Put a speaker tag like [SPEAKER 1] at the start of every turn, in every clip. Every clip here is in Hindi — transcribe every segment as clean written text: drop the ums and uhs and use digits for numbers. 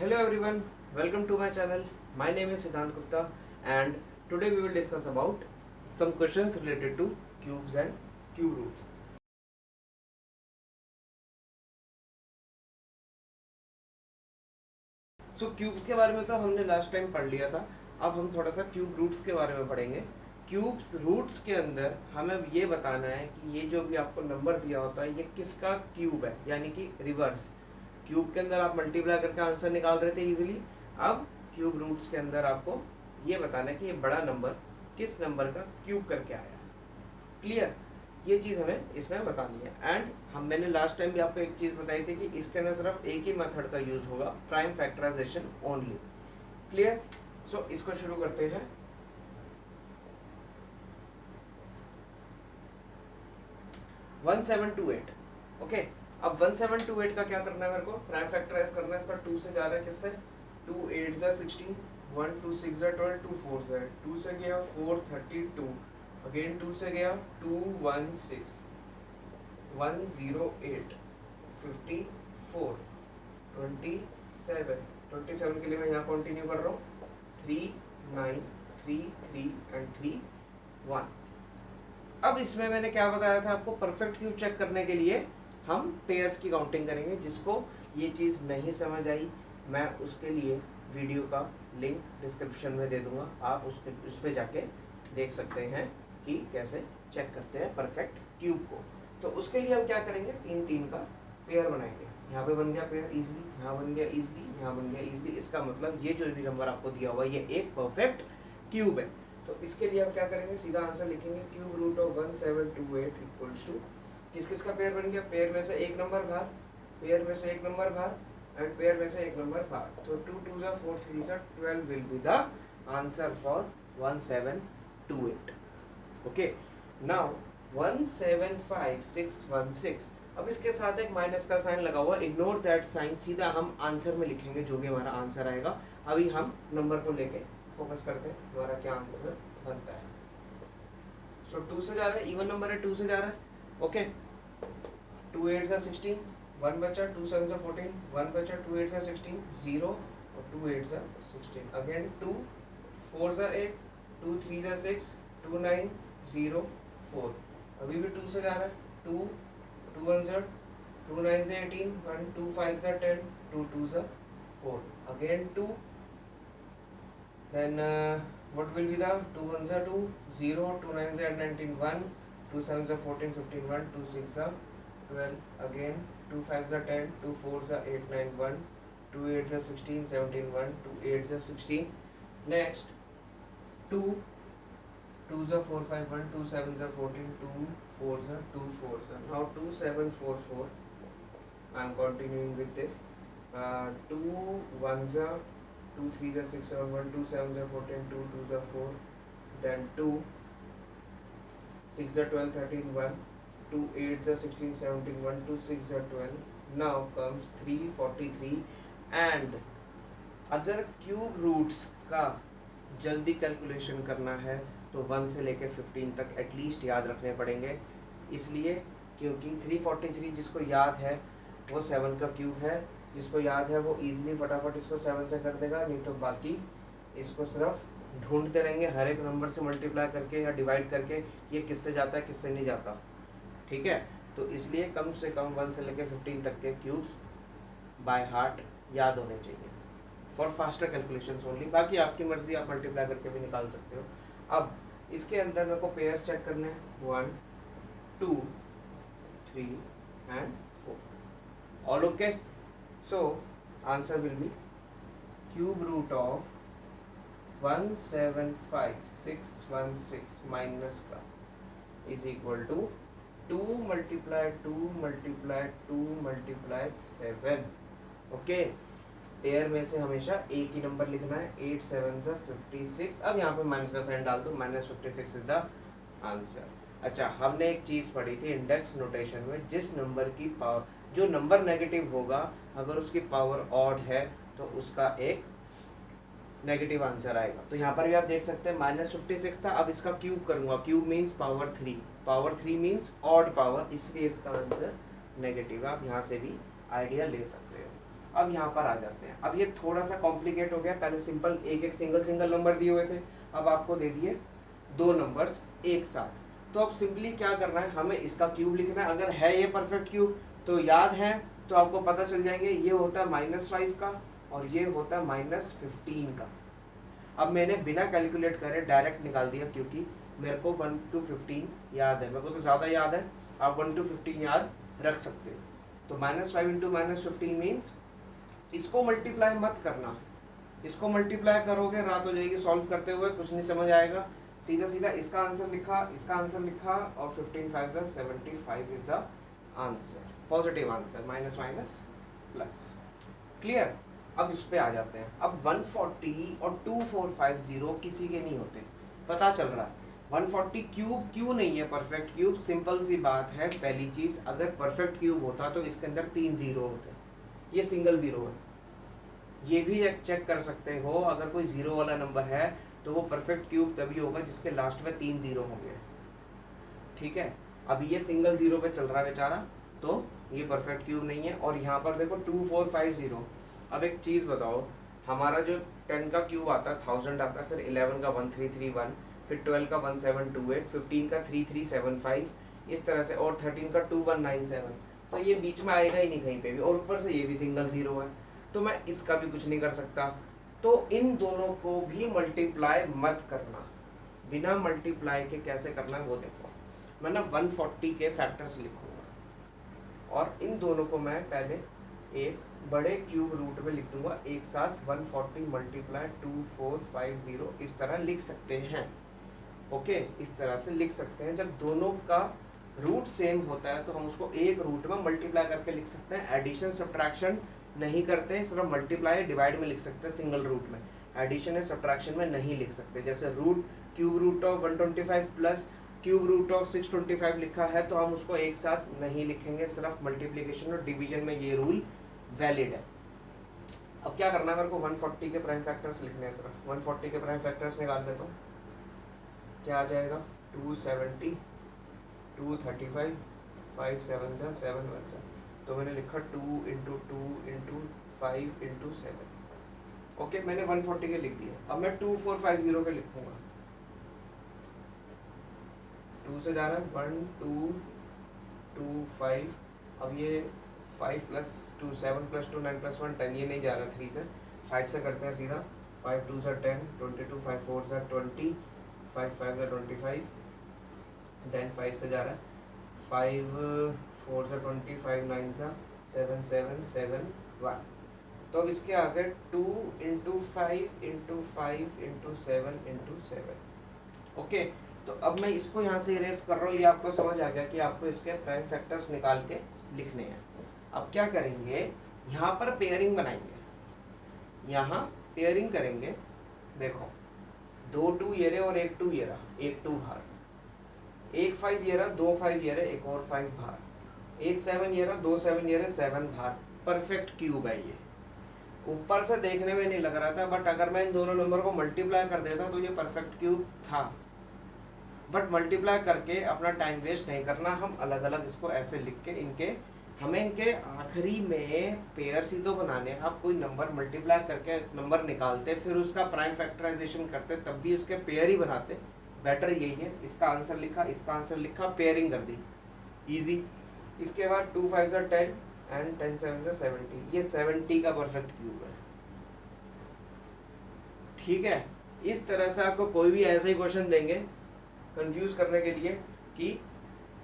[SPEAKER 1] Hello everyone, welcome to my channel. My name is Siddhant Gupta and today we will discuss about some questions related to cubes and cube roots. Cubes के बारे में तो हमने लास्ट टाइम पढ़ लिया था। अब हम थोड़ा सा क्यूब रूट्स के बारे में पढ़ेंगे। क्यूब्स रूट्स के अंदर हमें ये बताना है कि ये जो भी आपको नंबर दिया होता है ये किसका क्यूब है, यानी कि रिवर्स। क्यूब के अंदर आप मल्टीप्लाई करके आंसर निकाल रहे थे इजीली। अब क्यूब रूट्स के अंदर आपको ये बताना है कि ये बड़ा नंबर किस नंबर का क्यूब करके आया। क्लियर? ये चीज हमें इसमें बतानी है। एंड मैंने लास्ट टाइम भी आपको एक चीज बताई थी कि इसके अंदर सिर्फ एक ही मेथड का यूज होगा, prime factorization only. Clear? So इसको शुरू करते हैं। One seven two eight. Okay, अब 1728 का क्या करना है मेरे को? प्राइम फैक्टराइज करना है। इसका 2 से जा रहा है, किससे? 2 8 जा 16, 1 2 6 जा 12, 2 4 जा 2 से गया 4 32, अगेन 2 से गया 2 1 6 108 54 27 27 के लिए मैं यहाँ कंटिन्यू कर रहा हूँ। 3 9 3 3 एंड 3 1। अब इसमें मैंने क्या बताया था आपको? परफेक्ट क्यूब चेक करने के लिए हम पेयर्स की काउंटिंग करेंगे। जिसको ये चीज़ नहीं समझ आई, मैं उसके लिए वीडियो का लिंक डिस्क्रिप्शन में दे दूंगा, आप उस पर जाके देख सकते हैं कि कैसे चेक करते हैं परफेक्ट क्यूब को। तो उसके लिए हम क्या करेंगे? 3 3 का पेयर बनाएंगे। यहाँ पे बन गया पेयर इजीली, यहाँ बन गया इजीली, यहाँ बन गया इजीली। इसका मतलब ये जो भी नंबर आपको दिया हुआ ये एक परफेक्ट क्यूब है। तो इसके लिए हम क्या करेंगे? सीधा आंसर लिखेंगे, cube root of 1728 equals to किस किस का पेयर बन गया? पेयर में से एक नंबर बाहर, पेयर में से एक नंबर बाहर एंड पेयर में से एक नंबर बाहर। तो 2 2 जा 4 3 जा 12 will be the answer for 1728। Okay, now 175616। अब इसके साथ एक माइनस का साइन लगा हुआ, इग्नोर दैट साइन, सीधा हम आंसर में लिखेंगे जो भी हमारा आंसर आएगा। अभी हम नंबर को लेके फोकस करते हैं, हमारा क्या आंसर बनता है। सो 2 से जा रहा है, इवन नंबर है, 2 से जा रहा है। ओके, 2 8 जा 16, 1 बचा, 2 7 जा 14, 1 बचा, 2 8 जा 16 0 और 2 8 जा 16, अगेन 2 4 जा 8, 2 3 जा 6, 2 9 0 4। अभी भी 2 से जा रहा है, 2 2 1 जा 2 9 जा 18, 1 2 5 जा 10, 2 2 जा 4, again 2, then what will be the 2 1s are 2 0, 2 9s are 19 1, 2 7s are 14 15 1, 2 6 are 12, again 2 5s are 10, 2 4s are 8 9 1, 2 8s are 16 17 1, 2 8s are 16, next 2 2s are 4 5 1, 2 7s are 14, 2 4s are 2 4s are, now 2 7 4 4, I am continuing with this. 2 1s are 2 3s are 6 7 1, 2 7s are 14, 2 2s are 4, then 2 6 are 12 13 1, 2 8s are 16 17 1, 2 6 are 12, now comes 343। and अगर क्यूब रूट्स का जल्दी कैलकुलेशन करना है तो 1 से लेकर 15 तक एटलीस्ट याद रखने पड़ेंगे। इसलिए क्योंकि 343 जिसको याद है वो 7 का क्यूब है, जिसको याद है वो इजीली फटाफट इसको 7 से कर देगा, नहीं तो बाकी इसको सिर्फ ढूंढते रहेंगे हर एक नंबर से मल्टीप्लाई करके या डिवाइड करके ये किससे जाता है किससे नहीं जाता। ठीक है, तो इसलिए कम से कम 1 से लेकर 15 तक के क्यूब्स बाय हार्ट याद होने चाहिए फॉर फास्टर कैलकुलेशंस ओनली। बाकी आपकी मर्जी, आप मल्टीप्लाई करके भी निकाल सकते हो। अब इसके अंदर मेरे को पेयर्स चेक करने हैं, 1 2 3 and 4, all okay. So answer will be cube root of 175616 minus का is equal to 2 multiply 2 multiply 2 multiply 7। Okay, pair में से हमेशा एक ही नंबर लिखना है, 8 7 जा 56। अब यहाँ पे माइनस का साइन डाल दो, माइनस 56 इज द आंसर। अच्छा, हमने एक चीज पढ़ी थी इंडेक्स नोटेशन में, जिस नंबर की पावर, जो नंबर नेगेटिव होगा अगर उसकी पावर ऑड है तो उसका एक नेगेटिव आंसर आएगा। तो यहाँ पर भी आप देख सकते हैं माइनस 56 था, अब इसका क्यूब करूंगा, cube means power 3, power 3 means odd power, इसलिए इसका आंसर नेगेटिव। आप यहाँ से भी आइडिया ले सकते हो। अब यहाँ पर आ जाते हैं। अब ये थोड़ा सा कॉम्प्लिकेट हो गया, पहले सिंपल एक एक सिंगल नंबर दिए हुए थे, अब आपको दे दिए दो नंबर्स एक साथ। तो अब सिंपली क्या करना है, हमें इसका क्यूब लिखना है। अगर है ये परफेक्ट क्यूब तो याद है, तो आपको पता चल जाएंगे, ये होता है -5 का और ये होता है -15 का। अब मैंने बिना कैलकुलेट करे डायरेक्ट निकाल दिया, क्योंकि मेरे को 1 to 15 याद है, मेरे को तो ज़्यादा याद है, आप 1 to 15 याद रख सकते हो। तो -5 इंटू -15 मीन्स इसको मल्टीप्लाई मत करना, इसको मल्टीप्लाई करोगे रात हो जाएगी सॉल्व करते हुए, कुछ नहीं समझ आएगा। सीधा सीधा इसका आंसर लिखा, इसका आंसर लिखा और 15 5 75 is the answer, positive answer, minus minus plus. Clear. अब इस पे आ जाते हैं। अब 140 और 2450 किसी के नहीं होते, पता चल रहा है। 140 क्यूब क्यों नहीं है परफेक्ट क्यूब, सिंपल सी बात है। पहली चीज, अगर परफेक्ट क्यूब होता तो इसके अंदर 3 जीरो होते, ये सिंगल जीरो है। ये भी चेक कर सकते हो, अगर कोई जीरो वाला नंबर है तो वो परफेक्ट क्यूब तभी होगा जिसके लास्ट में 3 जीरो होंगे। ठीक है, अभी ये सिंगल जीरो पे चल रहा है बेचारा, तो ये परफेक्ट क्यूब नहीं है। और यहाँ पर देखो 2450। अब एक चीज बताओ, हमारा जो 10 का क्यूब आता है 1000 आता है, फिर 11 का 1331, फिर 12 का 1728, 15 का 3375, इस तरह से, और 13 का 2197, तो ये बीच में आएगा ही नहीं कहीं पे भी, और ऊपर से ये भी सिंगल जीरो है, तो मैं इसका भी कुछ नहीं कर सकता। तो इन दोनों को भी मल्टीप्लाई मत करना, बिना मल्टीप्लाई के कैसे करना है वो देखो। मैं ना 140 के फैक्टर्स लिखूंगा और इन दोनों को मैं पहले एक बड़े क्यूब रूट में लिख दूंगा एक साथ। 140 मल्टीप्लाई 2450 इस तरह लिख सकते हैं। ओके, इस तरह से लिख सकते हैं। जब दोनों का रूट सेम होता है तो हम उसको एक रूट में मल्टीप्लाई करके लिख सकते हैं। एडिशन सब्ट्रैक्शन नहीं करते, सिर्फ मल्टीप्लाई डिवाइड में लिख सकते हैं सिंगल रूट में। एडिशन या सब्ट्रैक्शन में नहीं लिख सकते। जैसे root cube root of 125 plus cube root of 625 लिखा है तो हम उसको एक साथ नहीं लिखेंगे, सिर्फ मल्टीप्लिकेशन और डिवीजन में ये रूल वैलिड है। अब क्या करना है, मेरे को 140 के प्राइम फैक्टर्स लिखने हैं। सिर्फ 140 के प्राइम फैक्टर्स निकाल लेता हूँ। क्या आ जाएगा, 270, 235, 5 7 जा 7 1 जा, तो मैंने लिखा 2 इंटू 2 इंटू 5 इंटू 7। ओके, मैंने 140 के लिख दिया। अब मैं 2450 के लिखूंगा। 2 से जा रहा है 1 2 2 5, अब ये 5 प्लस 2 7 प्लस 2 9 प्लस 1 10, ये नहीं जा रहा 3 से, 5 से करते हैं सीधा। 5 2 से 10, 22, 5 4 से 20, 5 5 से 25, देन 5 से जा रहा है 5 4 से 20, 5 9 से 7 7 7 1। तो अब इसके आगे 2 into 5 into 5 into 7 into 7। Okay, तो अब मैं इसको यहाँ से इरेज कर रहा हूँ। ये आपको समझ आ गया कि आपको इसके प्राइम फैक्टर्स निकाल के लिखने हैं। अब क्या करेंगे, यहाँ पर पेयरिंग बनाएंगे, यहाँ पेयरिंग करेंगे। देखो 2 2 ये रहे और 1 2 ये रहा, 1 2 बाहर, 1 5 ये रहा, 2 5 ये रहे, एक और 5 बाहर, 1 7 ये रहा, 2 7 ये रहे, 7 बाहर। परफेक्ट क्यूब है ये। ऊपर से देखने में नहीं लग रहा था, बट अगर मैं इन दोनों नंबर को मल्टीप्लाई कर देता तो ये परफेक्ट क्यूब था। बट मल्टीप्लाई करके अपना टाइम वेस्ट नहीं करना, हम अलग अलग इसको ऐसे लिख के इनके, हमें इनके आखिरी में पेयर्स ही तो बनाने हैं। आप कोई नंबर मल्टीप्लाई करके नंबर निकालते फिर उसका प्राइम फैक्टराइजेशन करते तब भी उसके पेयर ही बनाते, बेटर यही है। इसका आंसर लिखा, इसका आंसर लिखा, पेयरिंग कर दी, इजी। इसके बाद 2 5 से 10 एंड 10 7 से 70, ये 70 का परफेक्ट क्यूब है। ठीक है, इस तरह से आपको कोई भी ऐसा ही क्वेश्चन देंगे कंफ्यूज करने के लिए कि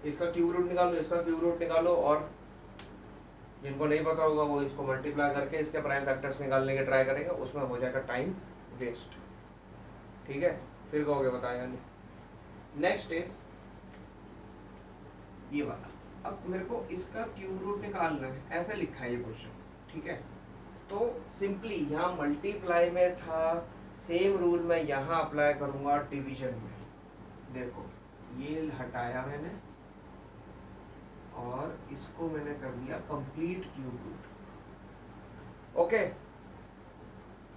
[SPEAKER 1] इसका क्यूब रूट निकालो, इसका क्यूब रूट निकालो, और जिनको नहीं पता होगा वो इसको मल्टीप्लाई करके इसके प्राइम फैक्टर्स निकालने के ट्राई करेंगे, उसमें हो जाएगा टाइम वेस्ट। ठीक है, फिर कहोगे बताया नहीं। नेक्स्ट इज ये वाला। अब मेरे को इसका क्यूब रूट निकालना है, ऐसे लिखा है ये क्वेश्चन। ठीक है, तो सिंपली यहाँ मल्टीप्लाई में था, सेम रूल मैं यहाँ अप्लाई करूंगा डिवीजन में। देखो ये हटाया मैंने और इसको मैंने कर दिया कंप्लीट क्यूब रूट। ओके,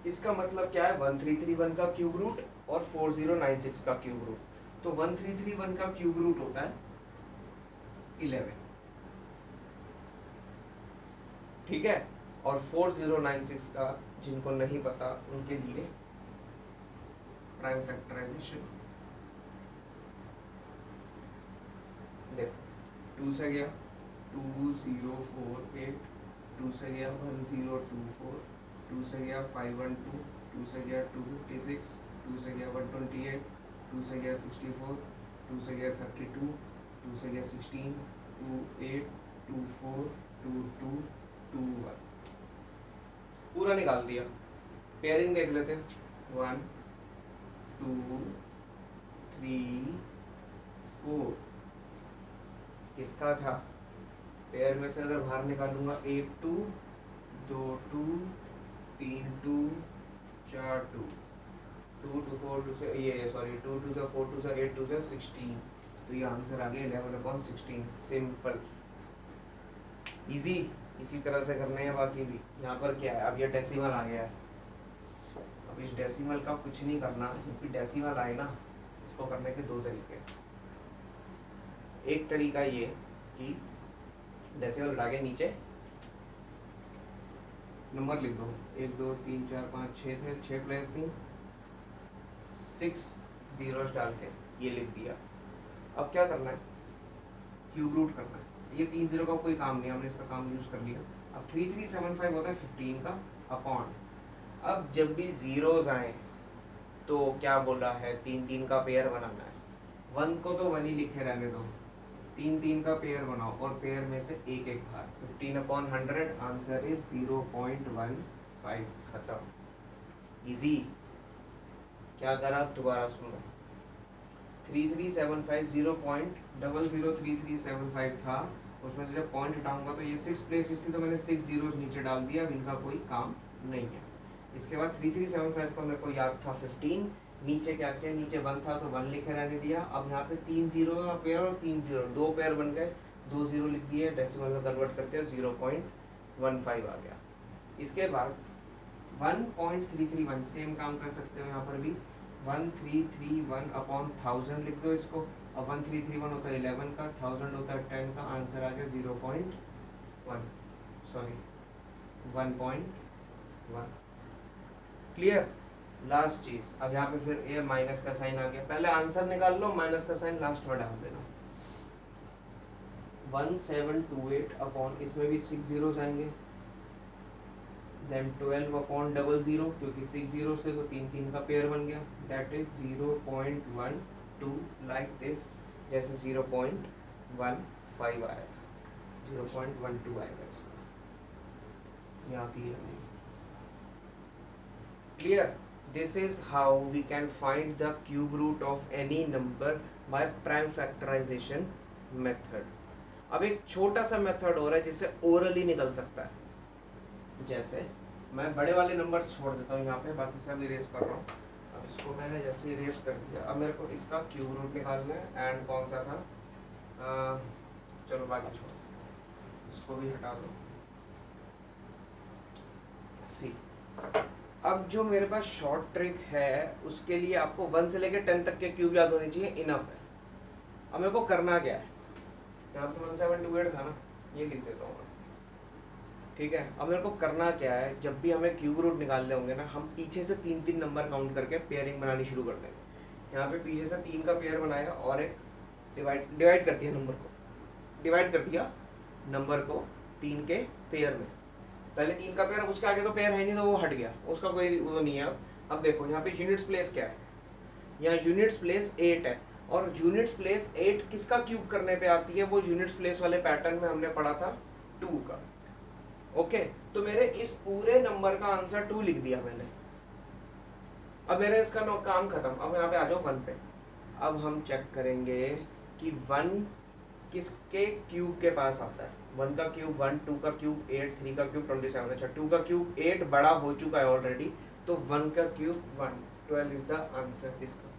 [SPEAKER 1] इसका मतलब क्या है, 1331 का क्यूब रूट और 4096 का क्यूब रूट। तो 1331 का क्यूब रूट होता है 11। ठीक है, और 4096 का जिनको नहीं पता उनके लिए प्राइम फैक्टराइजेशन देखो, 2 से गया 2048, 2 से गया 1024, 2 से गया 512, 2 से गया 256, 2 से गया 128, 2 से गया 64, 2 से गया 32, 2 से गया 16, 28, 24, 22, 21, पूरा निकाल दिया। पेयरिंग देख लेते हैं, 1 2 3 4 किसका था, पेयर में से अगर बाहर निकालूंगा 8 2 2 2 3 2 4 2 2 2 4 2 से ये सॉरी 2 2 से 4 2 से 8 2 से 16, तो ये आंसर आ गया 11/16। सिंपल, इजी, इसी तरह से करने हैं बाकी भी। यहाँ पर क्या है, अब ये डेसिमल आ गया है, अब इस डेसिमल का कुछ नहीं करना, जब भी डेसिमल आए ना इसको करने के दो तरीके। एक तरीका ये कि डेसिमल हटा के नीचे नंबर लिख दो, 1 2 3 4 5 6 थे, 6 प्लेस थी, 6 जीरोस डाल के ये लिख दिया। अब क्या करना है, क्यूब रूट करना है। ये 3 जीरो का कोई काम नहीं, हमने इसका काम यूज कर लिया। अब 3375 होता है 15 का अपॉन, अब जब भी जीरोस आए तो क्या बोला है, 3 3 का पेयर बनाना है। 1 को तो 1 ही लिखे रहने दो, 3 3 का पेयर बनाओ और पेयर में से एक एक बार 15/100, आंसर इज 0.15। खत्म, इजी। क्या करा दोबारा सुनो, 3375 0.003375 था, उसमें से जब पॉइंट हटाऊंगा तो ये 6 प्लेसेस थी, तो मैंने 6 जीरोस नीचे डाल दिया, अब इनका कोई काम नहीं है। इसके बाद 3375 को मेरे को याद था 15, नीचे क्या किया, नीचे 1 था तो 1 लिखे रहने दिया। अब यहाँ पे 3 जीरो का पेयर और 3 जीरो, 2 पेयर बन गए, 2 जीरो लिख दिए, डेसिमल में कन्वर्ट करते हैं 0.15 आ गया। इसके बाद 1331 सेम काम कर सकते हो यहाँ पर भी, 1331/1000 लिख दो इसको। अब 1331 होता है 11 का, 1000 होता है 10 का, आंसर आ गया 1.1। क्लियर। लास्ट चीज, अब यहाँ पे फिर ए माइनस का साइन आ गया, पहले आंसर निकाल लो, माइनस का साइन लास्ट में डाल देना। 1728 अपॉन, इसमें भी 6 जीरोस आएंगे, देन 12/00, क्योंकि 6 जीरो से तो 3 3 का पेयर बन गया, दैट इज 0.12, लाइक दिस, जैसे 0.15 आया था, 0.12 आएगा इसका। यहाँ क्लियर नहीं, clear. This is how we can find the cube root of any number by prime factorization method. अब एक छोटा सा मेथड और है जिससे ओरली निकल सकता है, जैसे मैं बड़े वाले नंबर छोड़ देता हूँ यहाँ पे, बाकी सब इरेज कर रहा हूँ। अब इसको मैंने जैसे इरेज कर दिया, अब मेरे को इसका क्यूब रूट निकालना है, एंड कौन सा था, चलो बाकी छोड़ो, इसको भी हटा दो। सी, अब जो मेरे पास शॉर्ट ट्रिक है उसके लिए आपको 1 से लेकर 10 तक के क्यूब याद होने चाहिए, इनफ है। अब मेरे को करना क्या है, यहाँ पे 1728 था ना, ये लिख देता हूँ, ठीक है। अब मेरे को करना क्या है, जब भी हमें क्यूब रूट निकालने होंगे ना, हम पीछे से 3 3 नंबर काउंट करके पेयरिंग बनानी शुरू कर देंगे। यहाँ पे पीछे से 3 का पेयर बनाया और एक डिवाइड कर दिया नंबर को, डिवाइड कर दिया नंबर को 3 के पेयर में, पहले 3 का पेयर, उसके आगे तो पेयर है नहीं तो वो हट गया, उसका कोई वो नहीं है। अब देखो यहाँ पे यूनिट्स प्लेस क्या है, यहाँ यूनिट्स प्लेस 8 है, और यूनिट्स प्लेस 8 किसका क्यूब करने पे आती है, वो यूनिट्स प्लेस वाले पैटर्न में हमने पढ़ा था 2 का। ओके, तो मेरे इस पूरे नंबर का आंसर 2 लिख दिया मैंने। अब मेरे इसका काम खत्म। अब यहाँ पे आ जाओ 1 पे। अब हम चेक करेंगे कि 1 किसके क्यूब के पास आता है। 1 का क्यूब 1, 2 का क्यूब 8, 3 का क्यूब 27। अच्छा, 2 का क्यूब 8 बड़ा हो चुका है ऑलरेडी, तो 1 का क्यूब 1, 12 इज द आंसर। इसका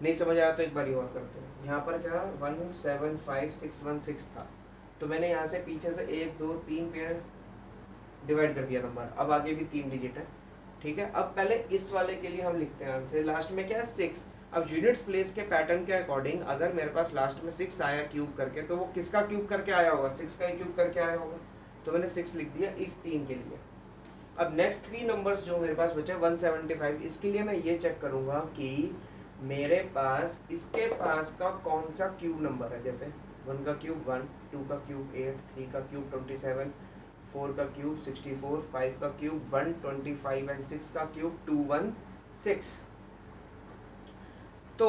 [SPEAKER 1] नहीं समझ आया तो एक बार और करते हैं। यहाँ पर क्या 175616 था, तो मैंने यहाँ से पीछे से 1 2 3 पेयर डिवाइड कर दिया नंबर। अब आगे भी 3 डिजिट है, ठीक है। अब पहले इस वाले के लिए हम लिखते हैं आंसर, लास्ट में क्या है 6। अब यूनिट्स प्लेस के पैटर्न के अकॉर्डिंग अगर मेरे पास लास्ट में 6 आया क्यूब करके, तो वो किसका क्यूब करके आया होगा, 6 का ही क्यूब करके आया होगा। तो मैंने 6 लिख दिया इस 3 के लिए। अब नेक्स्ट 3 नंबर्स जो मेरे पास बचे 175, इसके लिए मैं ये चेक करूंगा कि मेरे पास इसके पास का कौन सा क्यूब नंबर है। जैसे 1 का क्यूब 1, 2 का क्यूब 8, 3 का क्यूब 27, 4 का क्यूब 64, 5 का क्यूब 125 एंड 6 का क्यूब 216। तो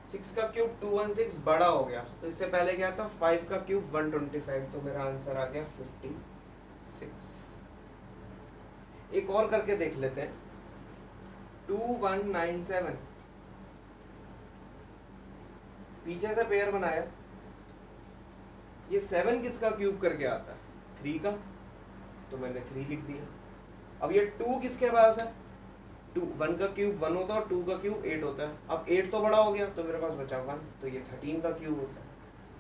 [SPEAKER 1] 6 का क्यूब 216 बड़ा हो गया, तो इससे पहले क्या था 5 का क्यूब 125, तो मेरा आंसर आ गया 56। एक और करके देख लेते हैं 2197, पीछे से पेयर बनाया, ये 7 किसका क्यूब करके आता है 3 का, तो मैंने 3 लिख दिया। अब ये 2 किसके पास है 2, 1 का क्यूब 1 होता है और 2 का क्यूब 8 होता है। अब 8 तो बड़ा हो गया तो मेरे पास बचा 1, तो ये 13 का क्यूब होता है।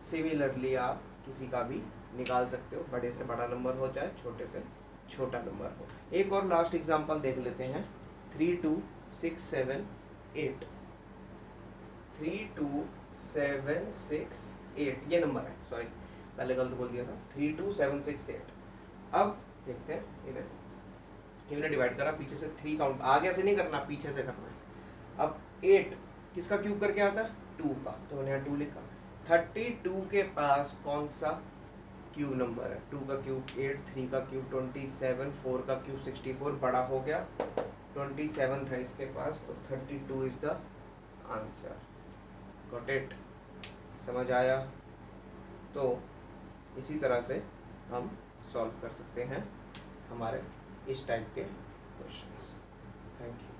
[SPEAKER 1] सिमिलरली आप किसी का भी निकाल सकते हो, बड़े से बड़ा नंबर हो चाहे छोटे से छोटा नंबर हो। एक और लास्ट एग्जांपल देख लेते हैं 32768, 32768 ये नंबर है, सॉरी पहले गलत बोल दिया था, 32768। अब देखते हैं इन्हें डिवाइड करा, पीछे से 3 काउंट, आगे से नहीं करना पीछे से करना है। अब 8 किसका क्यूब करके आता है 2 का, तो मैंने यहाँ 2 लिखा। 32 के पास कौन सा क्यूब नंबर है, 2 का क्यूब 8, 3 का क्यूब 27, 4 का क्यूब 64, बड़ा हो गया 27 था इसके पास, तो 32 is the answer. Got it, समझ आया? तो इसी तरह से हम सॉल्व कर सकते हैं हमारे इस टाइप के क्वेश्चंस। Thank you.